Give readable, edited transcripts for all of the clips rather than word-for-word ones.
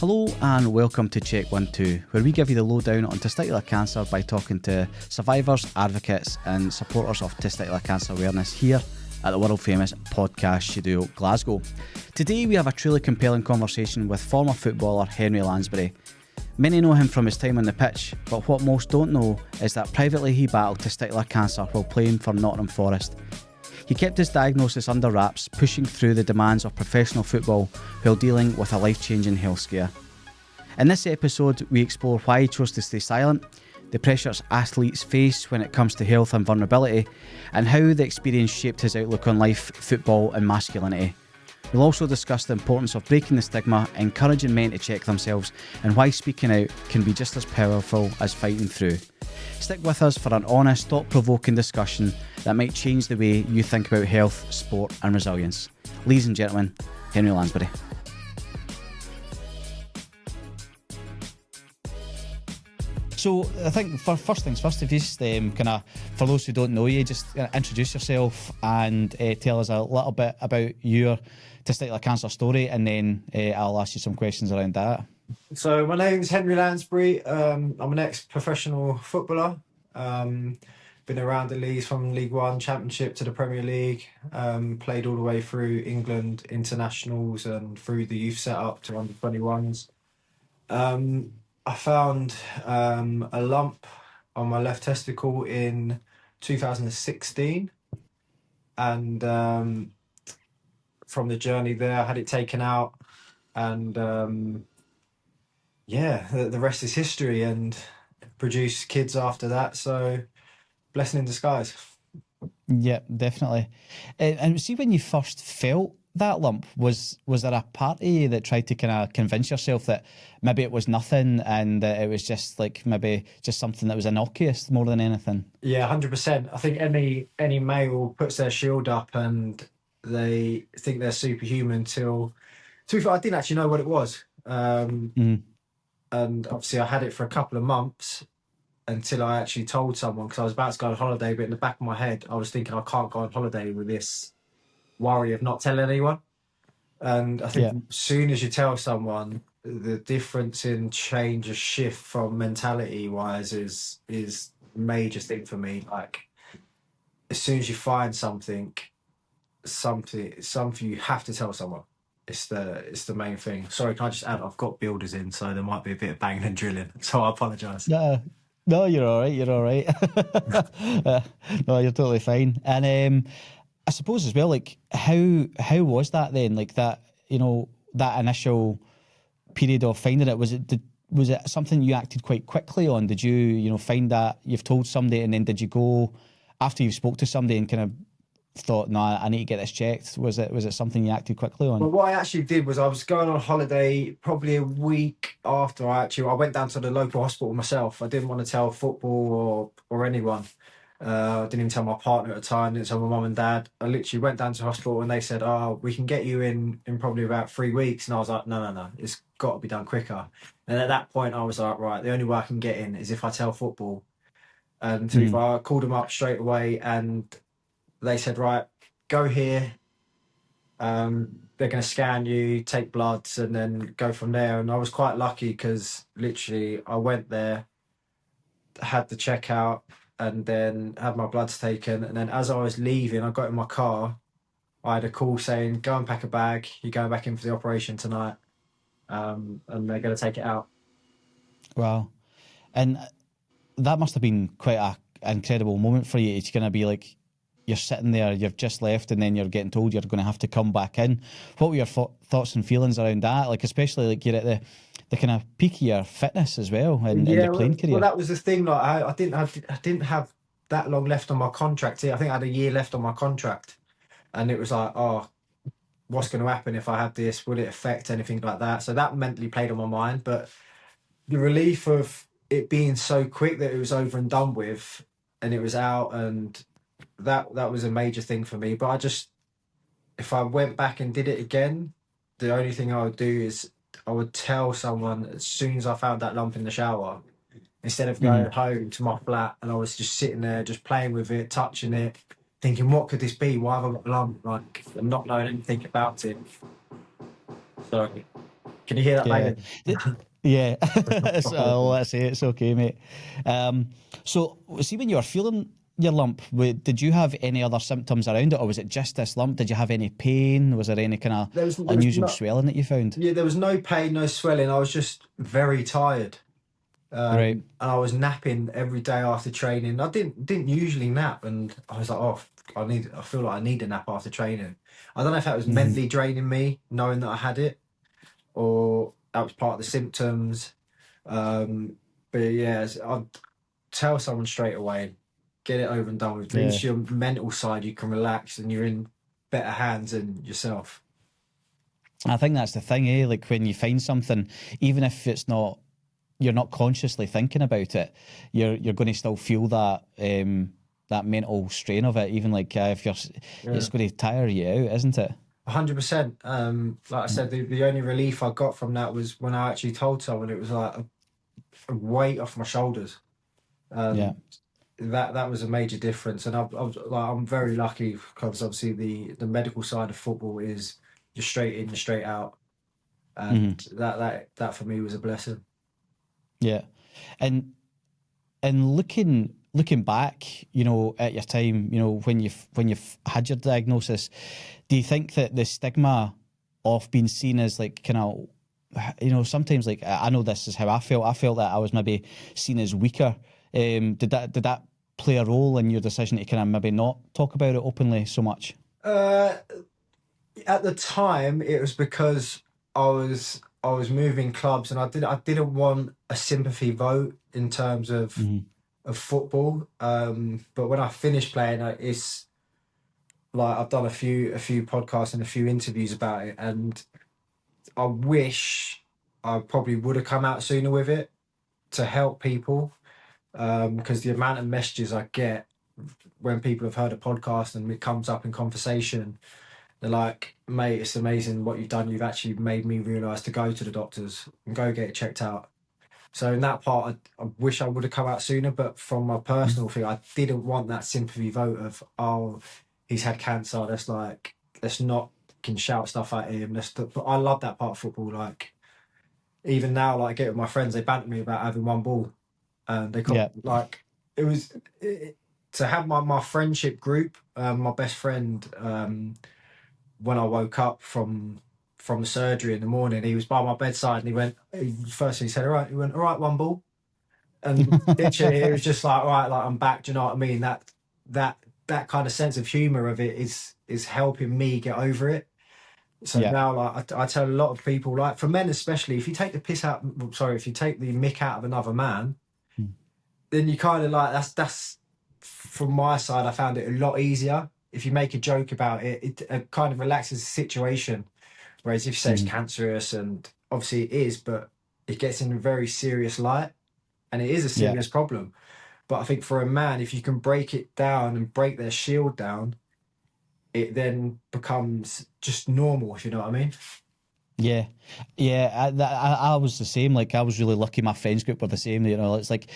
Hello and welcome to Check 1 2, where we give you the lowdown on testicular cancer by talking to survivors, advocates and supporters of testicular cancer awareness here at the world famous podcast studio Glasgow. Today we have a truly compelling conversation with former footballer Henri Lansbury. Many know him from his time on the pitch, but what most don't know is that privately he battled testicular cancer while playing for Nottingham Forest. He kept his diagnosis under wraps, pushing through the demands of professional football while dealing with a life-changing health scare. In this episode, we explore why he chose to stay silent, the pressures athletes face when it comes to health and vulnerability, and how the experience shaped his outlook on life, football and masculinity. We'll also discuss the importance of breaking the stigma, encouraging men to check themselves, and why speaking out can be just as powerful as fighting through. Stick with us for an honest, thought-provoking discussion that might change the way you think about health, sport and resilience. Ladies and gentlemen, Henri Lansbury. So I think for first things first, if you just for those who don't know you, just introduce yourself and tell us a little bit about your testicular cancer story, and then I'll ask you some questions around that. So my name's Henri Lansbury. I'm an ex-professional footballer. Been around the leagues from League One, Championship to the Premier League. Played all the way through England internationals and through the youth setup to under 21s. I found a lump on my left testicle in 2016, and from the journey there, I had it taken out, and the rest is history, and produced kids after that. So, blessing in disguise. Yeah, definitely. And see, when you first felt that lump, was there a part of you that tried to kind of convince yourself that maybe it was nothing and that it was just like maybe just something that was innocuous more than anything? Yeah, 100%. I think any male puts their shield up and they think they're superhuman till, to be fair, I didn't actually know what it was. And obviously I had it for a couple of months until I actually told someone, because I was about to go on holiday, but in the back of my head, I was thinking I can't go on holiday with this worry of not telling anyone. And I think as soon as you tell someone, the difference in change, a shift from mentality wise is a major thing for me. Like, as soon as you find something you have to tell someone. It's the main thing. Sorry, can I just add, I've got builders in, so there might be a bit of banging and drilling, so I apologise. No, you're all right. No, you're totally fine. And I suppose as well, like how was that then? Like that, that initial period of finding it, was it something you acted quite quickly on? Did you, find that you've told somebody, and then did you go after you spoke to somebody and kind of thought, no, I need to get this checked? Was it something you acted quickly on? Well, what I actually did was I was going on holiday probably a week after I went down to the local hospital myself. I didn't want to tell football or anyone. I didn't even tell my partner at the time, didn't tell my mum and dad. I literally went down to the hospital and they said, oh, we can get you in probably about 3 weeks. And I was like, no, it's got to be done quicker. And at that point I was like, right, the only way I can get in is if I tell football. And I called them up straight away and they said, right, go here. They're going to scan you, take bloods, and then go from there. And I was quite lucky because literally I went there, had the checkout, and then had my bloods taken. And then as I was leaving, I got in my car. I had a call saying, go and pack a bag. You're going back in for the operation tonight. And they're going to take it out. Wow. And that must have been quite an incredible moment for you. It's going to be like, you're sitting there, you've just left, and then you're getting told you're going to have to come back in. What were your thoughts and feelings around that? Like, especially like you're at the kind of peak of your fitness as well in your playing career. Well, that was the thing. Like, I didn't have that long left on my contract. I think I had a year left on my contract, and it was like, oh, what's going to happen if I have this? Will it affect anything like that? So that mentally played on my mind. But the relief of it being so quick that it was over and done with, and it was out, and that was a major thing for me. But if I went back and did it again, the only thing I would do is I would tell someone as soon as I found that lump in the shower, instead of going home to my flat and I was just sitting there, just playing with it, touching it, thinking, what could this be? Why have I got a lump? Like, I'm not knowing anything about it. Sorry. Can you hear that, Yeah. baby? Yeah. Let's say it's okay, mate. So, see, when you were feeling your lump, did you have any other symptoms around it, or was it just this lump? Did you have any pain? Was there any kind of There was unusual no, swelling that you found? yeah, there was no pain, no swelling. I was just very tired. Right. And I was napping every day after training. I didn't usually nap, and I was like, oh, I feel like I need a nap after training. I don't know if that was Hmm. mentally draining me, knowing that I had it, or that was part of the symptoms. Um, but yeah, I'd tell someone straight away, get it over and done with. At Yeah. least your mental side, you can relax, and you're in better hands than yourself. I think that's the thing, eh? Like when you find something, even if it's not, you're not consciously thinking about it, you're going to still feel that that mental strain of it. Even like if you're, Yeah. it's going to tire you out, isn't it? 100%. Like I said, the only relief I got from that was when I actually told someone. It was like a weight off my shoulders. Yeah. Um, that was a major difference, and I'm very lucky because obviously the medical side of football is you're straight in, you're straight out, Hmm. and that for me was a blessing. Yeah. And looking back, you know, at your time, you know, when you've had your diagnosis, do you think that the stigma of being seen as like kind of, you know, sometimes like I know this is how I felt. I felt that I was maybe seen as weaker. Did that play a role in your decision to kind of maybe not talk about it openly so much? Uh, at the time, it was because I was moving clubs, and I didn't want a sympathy vote in terms Hmm. of football. But when I finished playing, it's like I've done a few podcasts and a few interviews about it, and I wish I probably would have come out sooner with it to help people. Because the amount of messages I get when people have heard a podcast and it comes up in conversation, they're like, "Mate, it's amazing what you've done. You've actually made me realise to go to the doctors and go get it checked out." So in that part, I wish I would have come out sooner. But from my personal thing, I didn't want that sympathy vote of, oh, he's had cancer. Let's not can shout stuff at him. But I love that part of football. Like even now, like I get with my friends, they banter me about having one ball, and they got Yeah. like it was to have my friendship group. My best friend, when I woke up from the surgery in the morning, he was by my bedside, and first thing he said, all right, one ball. And literally it was just like, all right, like I'm back. Do you know what I mean? That that kind of sense of humor of it is helping me get over it. So Yeah. now, like I tell a lot of people, like for men especially, if you take the piss out, sorry, if you take the mick out of another man, then you kind of like that's from my side. I found it a lot easier. If you make a joke about it, it kind of relaxes the situation. Whereas if you say it's Hmm. cancerous, and obviously it is, but it gets in a very serious light, and it is a Yeah. serious problem. But I think for a man, if you can break it down and break their shield down, it then becomes just normal, if you know what I mean. Yeah, yeah. I was the same. Like I was really lucky. My friends group were the same. You know, it's like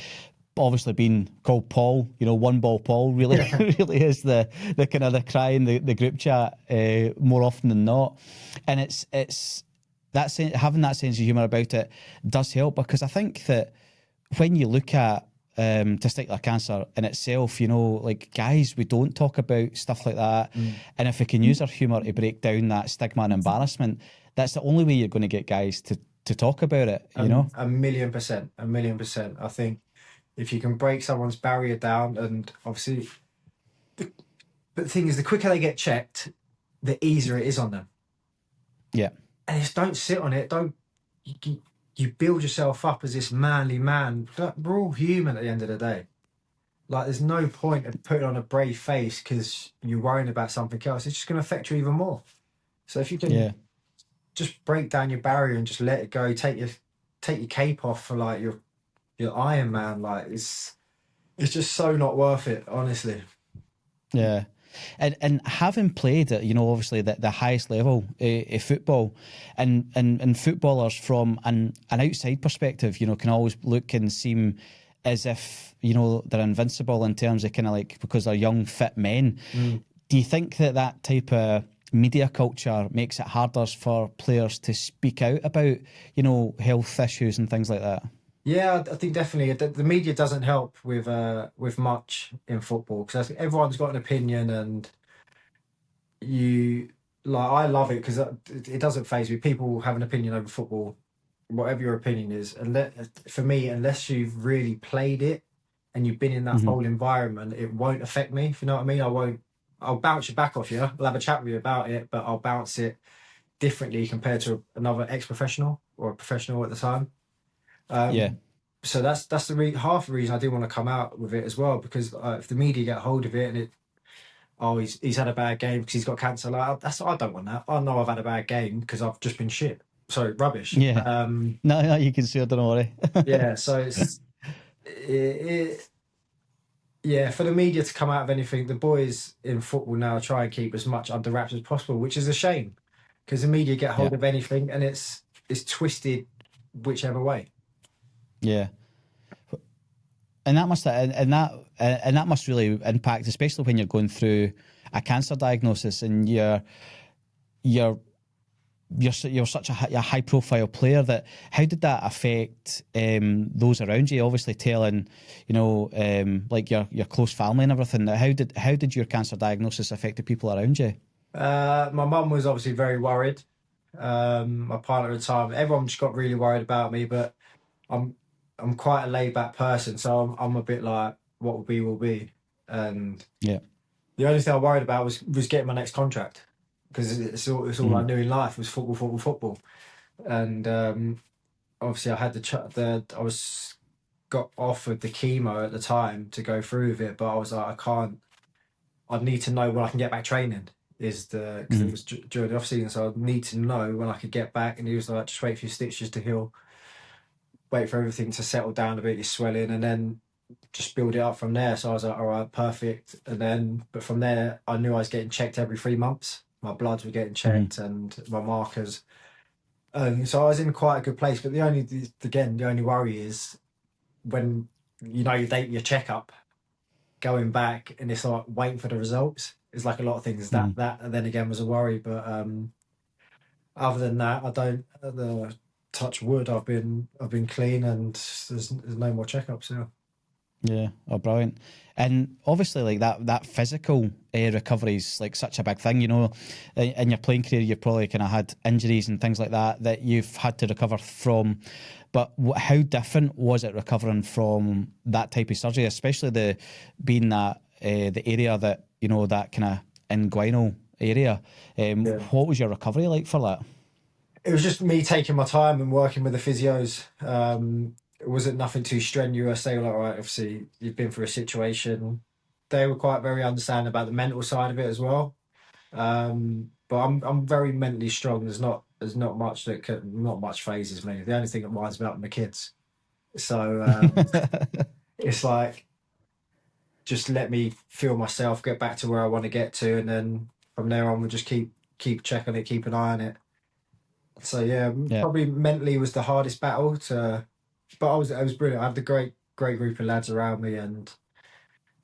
obviously being called Paul. You know, one ball Paul really Yeah. really is the kind of the cry in the group chat more often than not. And it's that having that sense of humour about it does help, because I think that when you look at testicular cancer in itself, you know, like guys, we don't talk about stuff like that. Mm. And if we can use our humour to break down that stigma and embarrassment, that's the only way you're going to get guys to talk about it, you know? A million percent, a million percent. I think if you can break someone's barrier down, and obviously, but the thing is, the quicker they get checked, the easier it is on them. Yeah. And just don't sit on it. Don't you build yourself up as this manly man. We're all human at the end of the day. Like, there's no point of putting on a brave face because you're worrying about something else. It's just going to affect you even more. So if you can Yeah. just break down your barrier and just let it go, take your cape off for like your Iron Man, like it's just so not worth it, honestly. Yeah. And having played at, you know, obviously the highest level of football, and footballers from an outside perspective, you know, can always look and seem as if, you know, they're invincible in terms of kind of like, because they're young, fit men. Mm. Do you think that type of media culture makes it harder for players to speak out about, health issues and things like that. Yeah, I think definitely the media doesn't help with much in football because everyone's got an opinion, and you like I love it because it doesn't faze me. People have an opinion over football, whatever your opinion is, and for me, unless you've really played it and you've been in that Mm-hmm. whole environment, it won't affect me. If you know what I mean, I won't. I'll bounce it back off you. I'll have a chat with you about it, but I'll bounce it differently compared to another ex-professional or a professional at the time. Yeah. So that's half the reason I do want to come out with it as well, because if the media get hold of it and he's had a bad game because he's got cancer, like I don't want that. I know I've had a bad game because I've just been shit. Sorry, rubbish. Yeah. No, you can see it, don't worry. Yeah, so it yeah, for the media to come out of anything, the boys in football now try and keep as much under wraps as possible, which is a shame because the media get Yeah. hold of anything and it's twisted whichever way. Yeah. And that must really impact, especially when you're going through a cancer diagnosis and you're such a high profile player. That how did that affect those around you? Obviously, telling like your close family and everything. How did your cancer diagnosis affect the people around you? My mum was obviously very worried. My partner at the time, everyone just got really worried about me, but I'm I'm quite a laid back person, so I'm a bit like what will be will be. And Yeah. the only thing I worried about was getting my next contract because it's all I Mm-hmm. knew in life was football, football, football. And obviously I had I was got offered the chemo at the time to go through with it, but I was like I can't. I'd need to know when I can get back training. Is the because it Mm-hmm. was during the off season, so I'd need to know when I could get back. And he was like, just wait for your stitches to heal, wait for everything to settle down a bit, your swelling, and then just build it up from there. So I was like, all right, perfect. And then, but from there, I knew I was getting checked every 3 months. My bloods were getting Mm-hmm. checked and my markers. So I was in quite a good place. But the only worry is when you date your checkup, going back and it's like waiting for the results. It's like a lot of things Mm-hmm. that and then again was a worry. But other than that, I don't. The touch wood, I've been clean and there's no more checkups now. Yeah, oh, brilliant. And obviously, like that physical recovery is like such a big thing. In your playing career, you've probably kind of had injuries and things like that you've had to recover from. But how different was it recovering from that type of surgery, especially being that the area that that kind of inguinal area? Yeah. What was your recovery like for that? It was just me taking my time and working with the physios. It wasn't nothing too strenuous. They were like, right, obviously you've been through a situation. They were quite very understanding about the mental side of it as well. But I'm very mentally strong. There's not much not much phases me. The only thing that winds me up are my kids. So it's like just let me feel myself, get back to where I want to get to, and then from there on we'll just keep checking it, keep an eye on it. So yeah, Yeah, probably mentally was the hardest battle but I was brilliant. I had the great group of lads around me, and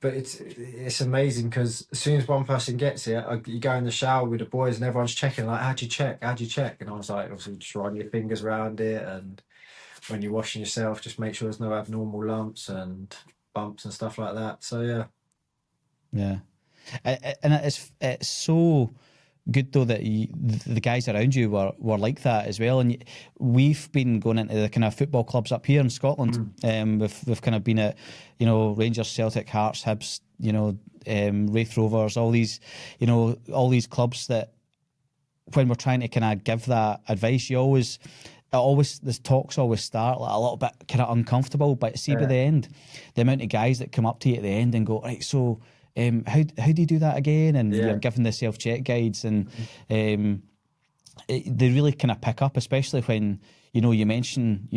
but it's amazing because as soon as one person gets it, you go in the shower with the boys and everyone's checking like, how'd you check? How'd you check? And I was like, obviously just run your fingers around it, and when you're washing yourself, just make sure there's no abnormal lumps and bumps and stuff like that. So yeah. yeah. And it's so good though that the guys around you were like that as well. And we've been going into the kind of football clubs up here in Scotland. We've kind of been at Rangers, Celtic, Hearts, Hibs, Wraith Rovers, all these clubs that when we're trying to kind of give that advice, the talks always start like a little bit kind of uncomfortable, but see by Yeah. the end, the amount of guys that come up to you at the end and go, right, so how do you do that again? And you're Yeah. given the self check guides, and they really kind of pick up, especially when you mention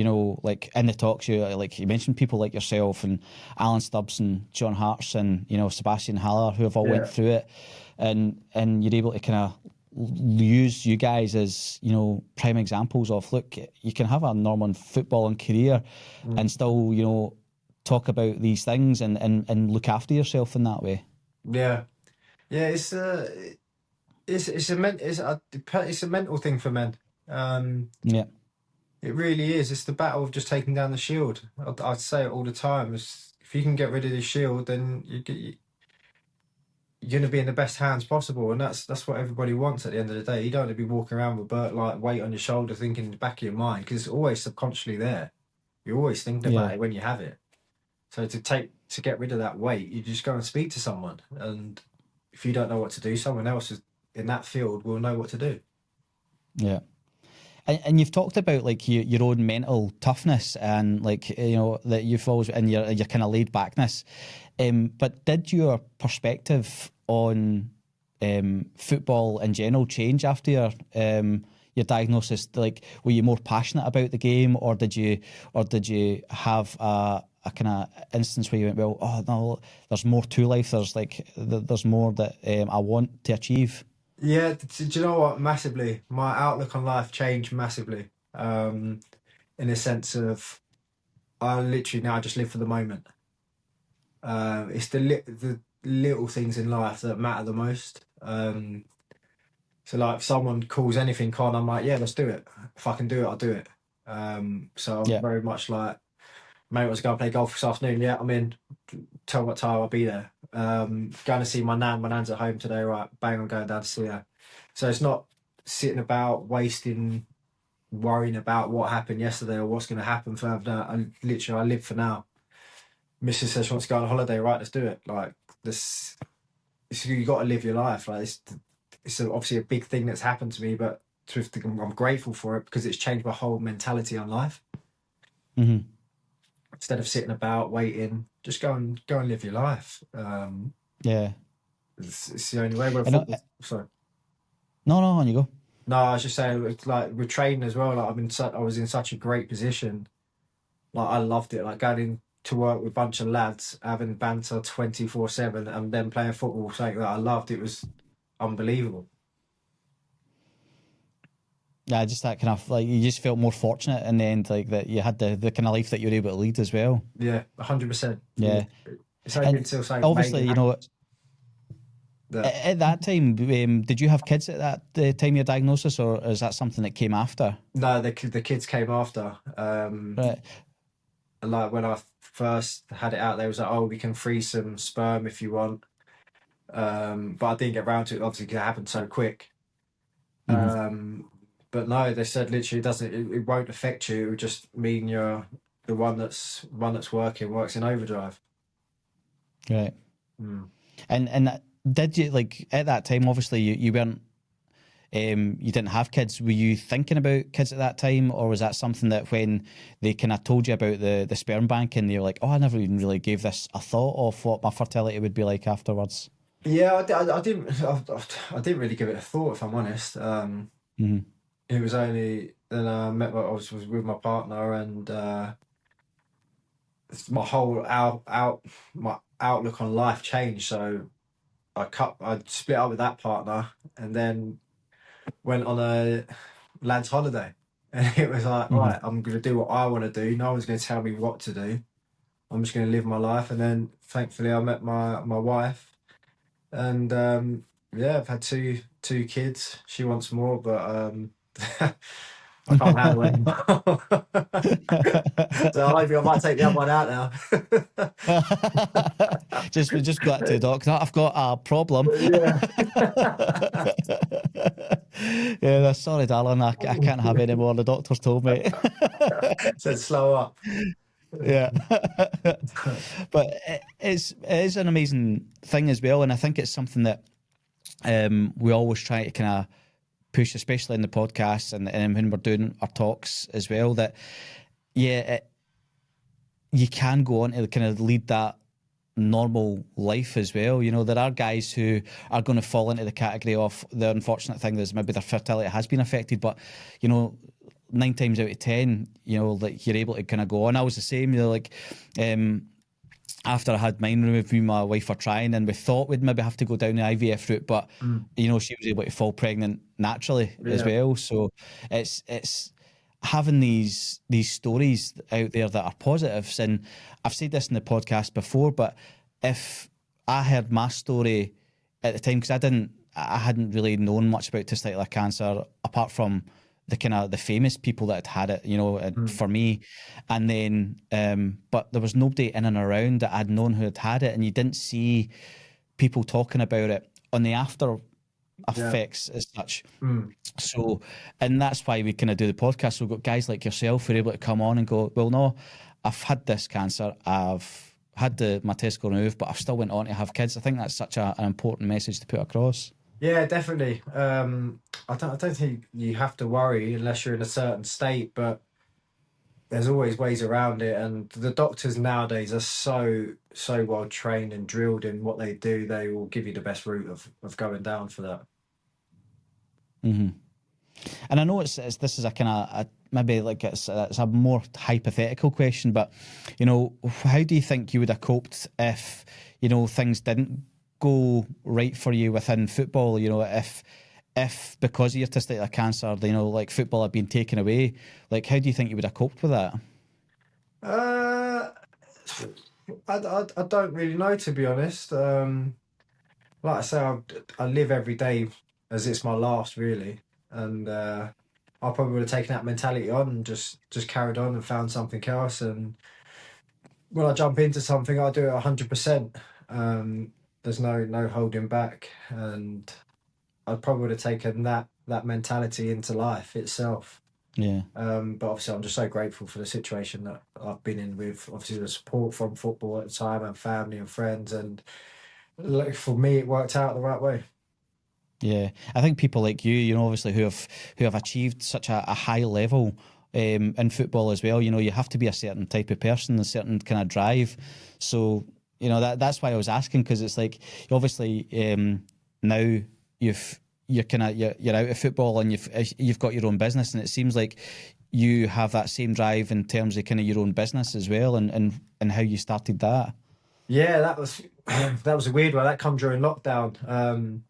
like in the talks you mention people like yourself and Alan Stubbs and John Hart's and Sebastian Haller who have all went Yeah. through it, and you're able to kind of use you guys as prime examples of, look, you can have a normal footballing career and still talk about these things and look after yourself in that way. Yeah. Yeah, It's a mental thing for men. Yeah, It really is. It's the battle of just taking down the shield. I'd say it all the time. If you can get rid of the shield, then you're going to be in the best hands possible, and that's what everybody wants at the end of the day. You don't want to be walking around with like weight on your shoulder, thinking in the back of your mind, because it's always subconsciously there. You're always thinking about yeah, it when you have it. So to get rid of that weight, you just go and speak to someone, and if you don't know what to do, someone else in that field will know what to do. yeah. And you've talked about like your own mental toughness and like that you've always and your kind of laid backness, but did your perspective on football in general change after your diagnosis? Like, were you more passionate about the game, or did you have a kind of instance where you went, well, oh no, there's more to life. There's more that I want to achieve. Yeah, do you know what? Massively, my outlook on life changed massively. In a sense of I literally now just live for the moment. It's the little things in life that matter the most. So like if someone calls anything on, I'm like, yeah, let's do it. If I can do it, I'll do it. So I'm Yeah. very much like, mate, let's go and play golf this afternoon. Yeah, I'm in. Tell what time I'll be there. Going to see my nan. My nan's at home today. Right, bang, I'm going down to see her. So it's not sitting about worrying about what happened yesterday or what's going to happen further down. I live for now. Mrs. says she wants to go on holiday. Right, let's do it. Like this, you got to live your life. Like it's obviously a big thing that's happened to me, but I'm grateful for it because it's changed my whole mentality on life. Mm-hmm. Instead of sitting about waiting, just go and live your life. Yeah. It's the only way. Sorry. No, on you go. No, I was just saying, it's like with training as well. Like I was in such a great position. Like I loved it. Like going in to work with a bunch of lads, having banter 24/7, and then playing football. Something that I loved. It was unbelievable. Yeah, just that kind of like you just felt more fortunate in the end, like that you had the kind of life that you were able to lead as well. Yeah, 100%. Yeah, It's only and until something obviously, major happens that. at that time, did you have kids at that the time of your diagnosis, or is that something that came after? No, the kids came after. Right. Like when I first had it out, they was like, "Oh, we can freeze some sperm if you want." But I didn't get round to it obviously because it happened so quick. Mm-hmm. But no, they said literally it won't affect you. It would just mean you're the one that's works in overdrive. Right. Mm. And did you like at that time? Obviously, you weren't. You didn't have kids. Were you thinking about kids at that time, or was that something that when they kind of told you about the sperm bank and you're like, oh, I never even really gave this a thought of what my fertility would be like afterwards? Yeah, I didn't really give it a thought if I'm honest. Mm-hmm. It was only then I was with my partner and my whole my outlook on life changed. So I split up with that partner and then went on a lad's holiday. And it was like, Mm-hmm. right, I'm going to do what I want to do. No one's going to tell me what to do. I'm just going to live my life. And then thankfully I met my wife and yeah, I've had two kids. She wants more, but I can't handle it anymore. So maybe I might take the other one out now. just got to the doctor. I've got a problem. Yeah. Yeah, sorry, darling. I can't have any more. The doctor's told me. Said slow up. Yeah, but it is an amazing thing as well, and I think it's something that we always try to kind of push, especially in the podcasts and when we're doing our talks as well. That you can go on to kind of lead that normal life as well. You know, there are guys who are going to fall into the category of the unfortunate thing is maybe their fertility has been affected, but you know, 9 times out of 10, you know, like you're able to kind of go on. I was the same, you know, like after I had mine removed, me and my wife were trying, and we thought we'd maybe have to go down the IVF route, but you know, she was able to fall pregnant naturally as well. So it's having these stories out there that are positives, and I've said this in the podcast before, but if I heard my story at the time, because I hadn't really known much about testicular cancer apart from the famous people that had it, and Mm. for me. And then, but there was nobody in and around that I'd known who had it, and you didn't see people talking about it on the after Yeah. effects as such. Mm. So, and that's why we kind of do the podcast. So we've got guys like yourself who are able to come on and go, well, no, I've had this cancer. I've had my testicle removed, but I've still went on to have kids. I think that's such an important message to put across. Yeah, definitely. I don't think you have to worry unless you're in a certain state, but there's always ways around it. And the doctors nowadays are so well trained and drilled in what they do. They will give you the best route of going down for that. Hmm. And I know it's this is a kind of maybe like it's a more hypothetical question, but how do you think you would have coped if things didn't go right for you within football? If because of your testicular cancer, like football had been taken away, like how do you think you would have coped with that? Uh, I don't really know, to be honest. Like I say, I live every day as it's my last, really, and I probably would have taken that mentality on and just carried on and found something else. And when I jump into something, I do it 100%. There's no holding back, and I probably would have taken that mentality into life itself. Yeah. But obviously, I'm just so grateful for the situation that I've been in with obviously the support from football at the time and family and friends, and like for me, it worked out the right way. Yeah, I think people like you, obviously who have achieved such a high level in football as well. You have to be a certain type of person, a certain kind of drive. So that's why I was asking, because it's like obviously now you're out of football and you've got your own business, and it seems like you have that same drive in terms of kind of your own business as well, and how you started that. Yeah, that was that was a weird one. That come during lockdown.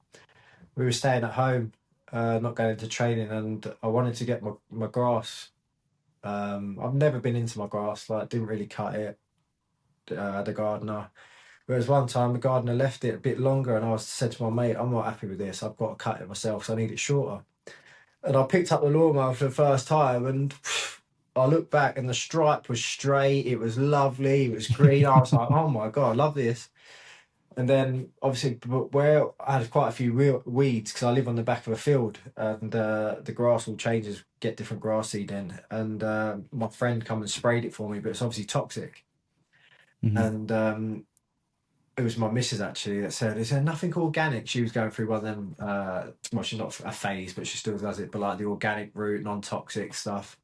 We were staying at home, not going to training, and I wanted to get my grass. I've never been into my grass, like didn't really cut it. The gardener. Whereas one time the gardener left it a bit longer, and I said to my mate, "I'm not happy with this. I've got to cut it myself, so I need it shorter." And I picked up the lawnmower for the first time, and I looked back, and the stripe was straight. It was lovely. It was green. I was like, "Oh my god, I love this." And then obviously, but where I had quite a few weeds because I live on the back of a field, and the grass all changes, get different grass seed in. And my friend come and sprayed it for me, but it's obviously toxic. Hmm. And it was my missus actually that said, "Is there nothing organic?" She was going through one of them. Well, she's not a phase, but she still does it. But like the organic route, non-toxic stuff.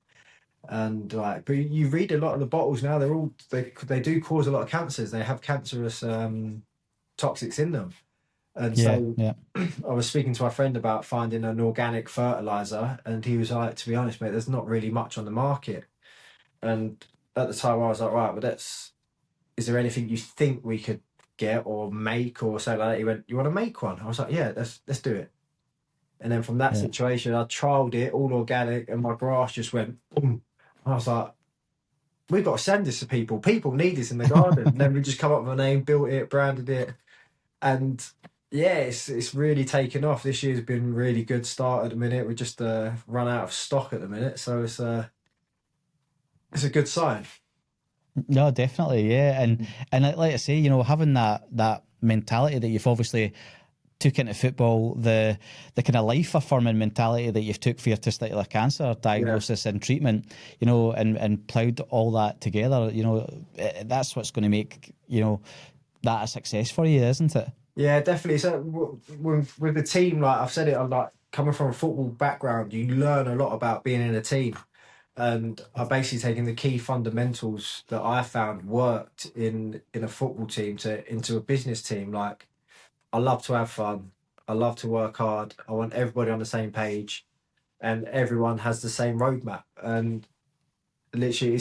And like, but you read a lot of the bottles now. They do cause a lot of cancers. They have cancerous toxics in them. And Yeah, so yeah, I was speaking to my friend about finding an organic fertilizer, and he was like, "To be honest, mate, there's not really much on the market." And at the time, I was like, "Right, but is there anything you think we could get or make or something like that?" He went, "You want to make one?" I was like, "Yeah, let's do it." And then from that yeah. situation, I trialed it all organic, and my grass just went boom. I was like, "We've got to send this to people. People need this in the garden." And then we just come up with a name, built it, branded it, and yeah, it's really taken off. This year's been really good start at the minute. We just run out of stock at the minute, so it's a good sign. No, definitely, yeah, and like I say, having that mentality that you've obviously took into football, the kind of life affirming mentality that you've took for your testicular cancer Yeah. diagnosis and treatment, and ploughed all that together, that's what's going to make that a success for you, isn't it? Yeah, definitely. So with the team, like I've said it, I'm like coming from a football background, you learn a lot about being in a team. And I've basically taken the key fundamentals that I found worked in a football team to into a business team. Like I love to have fun. I love to work hard. I want everybody on the same page, and everyone has the same roadmap. And literally,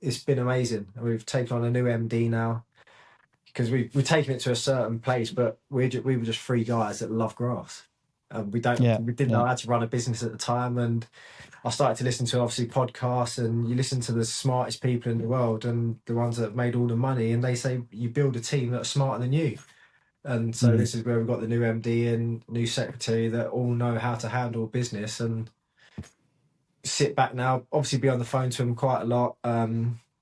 it's been amazing. We've taken on a new MD now because we've taken it to a certain place, but we were just three guys that love grass. Yeah, We didn't yeah, know how to run a business at the time, and I started to listen to obviously podcasts, and you listen to the smartest people in the world and the ones that have made all the money, and they say you build a team that are smarter than you. And so this is where we've got the new MD and new secretary that all know how to handle business and sit back now. Obviously, be on the phone to them quite a lot,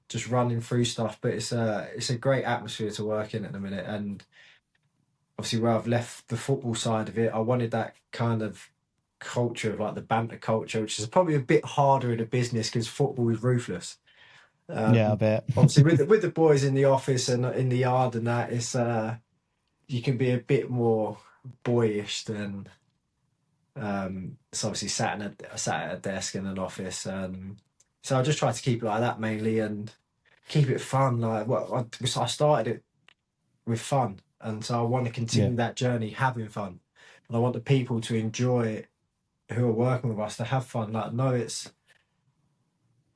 just running through stuff. But it's a great atmosphere to work in at the minute. And obviously, where I've left the football side of it, I wanted that kind of culture of like the banter culture, which is probably a bit harder in a business because football is ruthless. Yeah, I bet. Obviously, with the boys in the office and in the yard and that, it's you can be a bit more boyish than it's obviously sat at a desk in an office. So I just try to keep it like that mainly and keep it fun. Like I started it with fun, and so I want to continue that journey having fun, and I want the people to enjoy it who are working with us to have fun. Like no, it's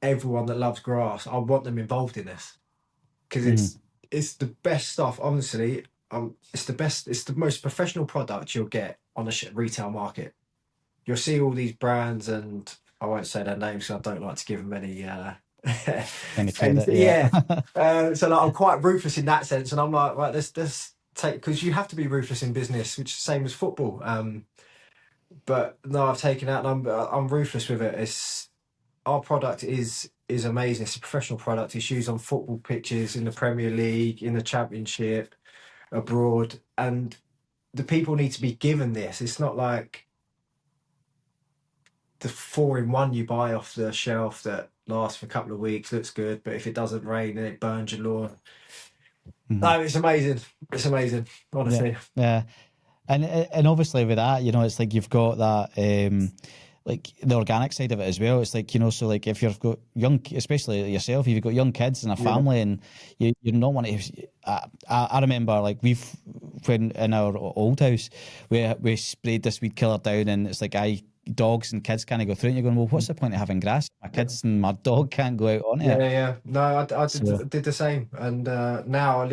everyone that loves grass. I want them involved in this because it's the best stuff. Honestly, it's the best. It's the most professional product you'll get on a retail market. You'll see all these brands, and I won't say their names because I don't like to give them any. Any credit, yeah. So like, I'm quite ruthless in that sense, and I'm like, right, let's take because you have to be ruthless in business, which is the same as football. But no, I've taken out, and I'm ruthless with it. It's our product is amazing. It's a professional product. It's used on football pitches in the Premier League, in the Championship, abroad, and the people need to be given this. It's not like the 4-in-1 you buy off the shelf that lasts for a couple of weeks, looks good, but if it doesn't rain, then it burns your lawn. No, it's amazing. It's amazing, honestly. Yeah. And obviously with that, you know, it's like you've got that like the organic side of it as well. It's like, you know, so like if you've got young, especially yourself, if you've got young kids and a family and you don't want to, I remember like when in our old house, we sprayed this weed killer down and it's like dogs and kids can't go through it. And you're going, well, what's the point of having grass? My kids and my dog can't go out on it. Yeah. No, I did the same. And now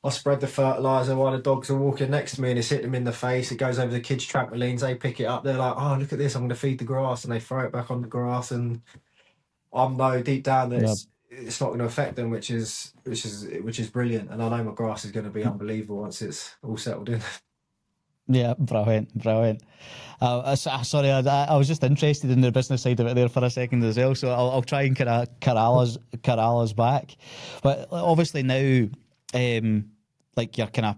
I spread the fertilizer while the dogs are walking next to me and it's hit them in the face. It goes over the kids' trampolines. They pick it up. They're like, oh, look at this. I'm going to feed the grass. And they throw it back on the grass. And I know deep down that it's not going to affect them, which is brilliant. And I know my grass is going to be unbelievable once it's all settled in. Yeah, brilliant. Sorry, I was just interested in the business side of it there for a second as well. So I'll try and kind of corral us back. But obviously now, like you're kind of,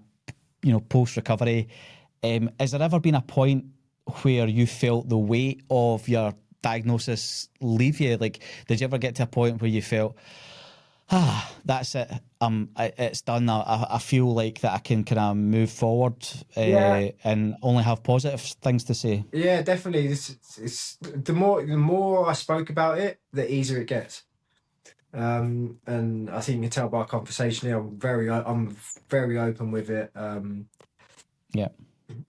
you know, post recovery, has there ever been a point where you felt the weight of your diagnosis leave you? Like, did you ever get to a point where you felt, that's it, it's done. I feel like that I can kind of move forward and only have positive things to say? Yeah, definitely. It's the more I spoke about it, the easier it gets. And I think you can tell by our conversation here, I'm very open with it.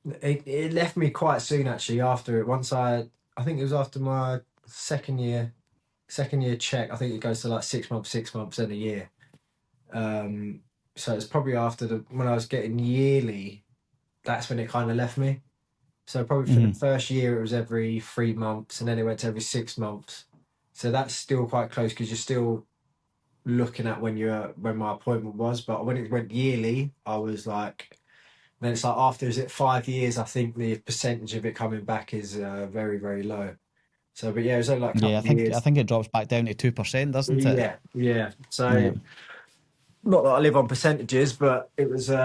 It left me quite soon actually after it. I think it was after my second year check. I think it goes to like 6 months and a year. So it's probably after when I was getting yearly, that's when it kind of left me. So probably for the first year it was every 3 months, and then it went to every 6 months. So that's still quite close because you're still looking at when my appointment was. But when it went yearly, I was like, then it's like after, is it 5 years? I think the percentage of it coming back is very, very low. So, but yeah, it was only like a couple of years. I think it drops back down to 2%, doesn't it? Yeah. So, not that I live on percentages, but it was. It's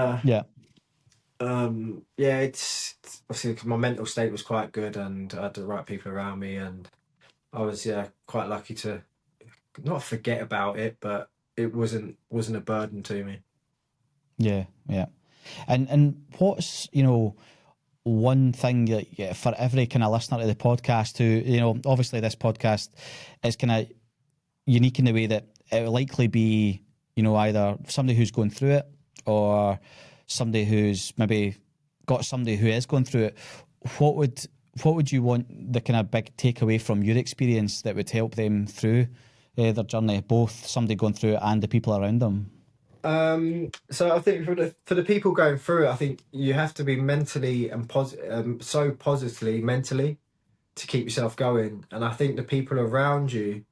obviously because my mental state was quite good, and I had the right people around me, and I was quite lucky to not forget about it, but it wasn't a burden to me. Yeah. And what's, you know, one thing that for every kind of listener to the podcast who, you know, obviously this podcast is kind of unique in the way that it will likely be, you know, either somebody who's going through it or somebody who's maybe got somebody who is going through it. What would you want the kind of big takeaway from your experience that would help them through their journey, both somebody going through it and the people around them? So I think for the people going through it, I think you have to be mentally and so positively mentally to keep yourself going. And I think the people around you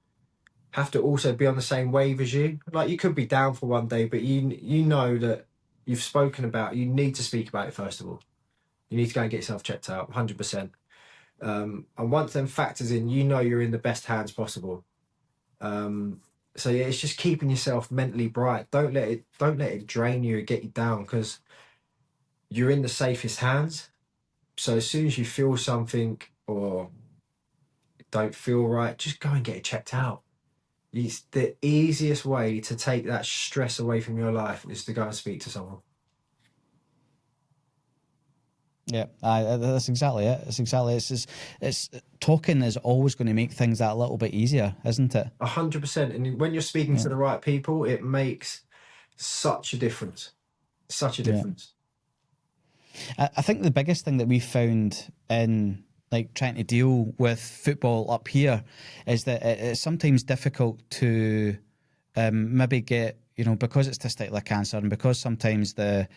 have to also be on the same wave as you. Like you could be down for one day, but you know that you've spoken about, you need to speak about it first of all. You need to go and get yourself checked out, 100%. And once them factors in, you know you're in the best hands possible. So yeah, it's just keeping yourself mentally bright. Don't let it drain you or get you down, because you're in the safest hands. So as soon as you feel something or don't feel right, just go and get it checked out. It's the easiest way to take that stress away from your life is to go and speak to someone. Yeah, that's exactly it. It's talking is always going to make things that little bit easier, isn't it? 100%. And when you're speaking to the right people, it makes such a difference. Such a difference. I think the biggest thing that we found in like trying to deal with football up here is that it's sometimes difficult to maybe get, because it's testicular cancer and because sometimes the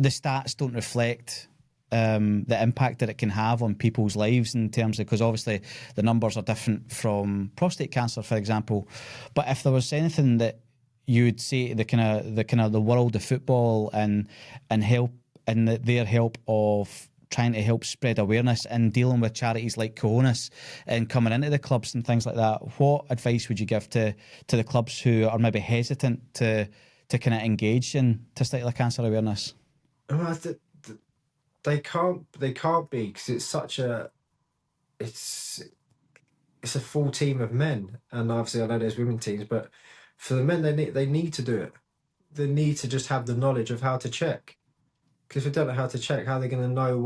stats don't reflect the impact that it can have on people's lives in terms of, because obviously the numbers are different from prostate cancer, for example. But if there was anything that you would say to the world of football and help and their help of trying to help spread awareness and dealing with charities like Cahonas and coming into the clubs and things like that, what advice would you give to the clubs who are maybe hesitant to kind of engage in testicular cancer awareness? They can't be, because it's a full team of men, and obviously I know there's women teams, but for the men, they need to do it. They need to just have the knowledge of how to check, because if they don't know how to check, how are they going to know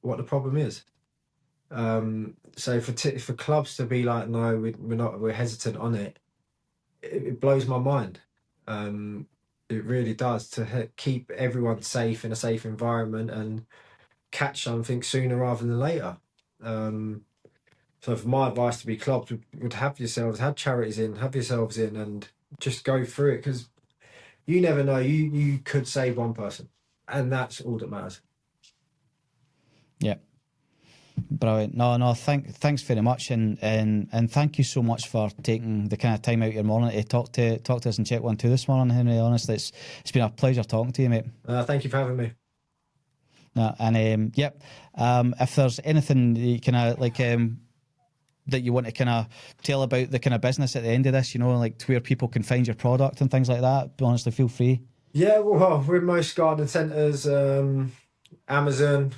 what the problem is? So for clubs to be like, no, we're hesitant on it, it blows my mind. It really does, to keep everyone safe in a safe environment and catch something sooner rather than later. So for my advice to be clubs would have charities in, have yourselves in, and just go through it, because you never know, you could save one person, and that's all that matters. Yeah. Brilliant. No, thanks very much, and thank you so much for taking the kind of time out of your morning to talk to us and check 1 2 this morning, Henry. Honestly, it's been a pleasure talking to you, mate. Thank you for having me. And if there's anything you kind of like that you want to kind of tell about the kind of business at the end of this, like where people can find your product and things like that, honestly, feel free. Yeah, well, we're in most garden centres, Amazon,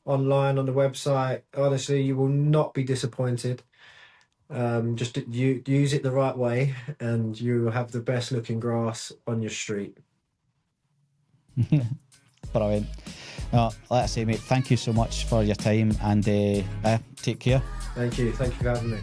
online on the website. Honestly, you will not be disappointed. Just use it the right way, and you will have the best looking grass on your street. Brilliant. Like I say, mate, thank you so much for your time, and take care. Thank you for having me.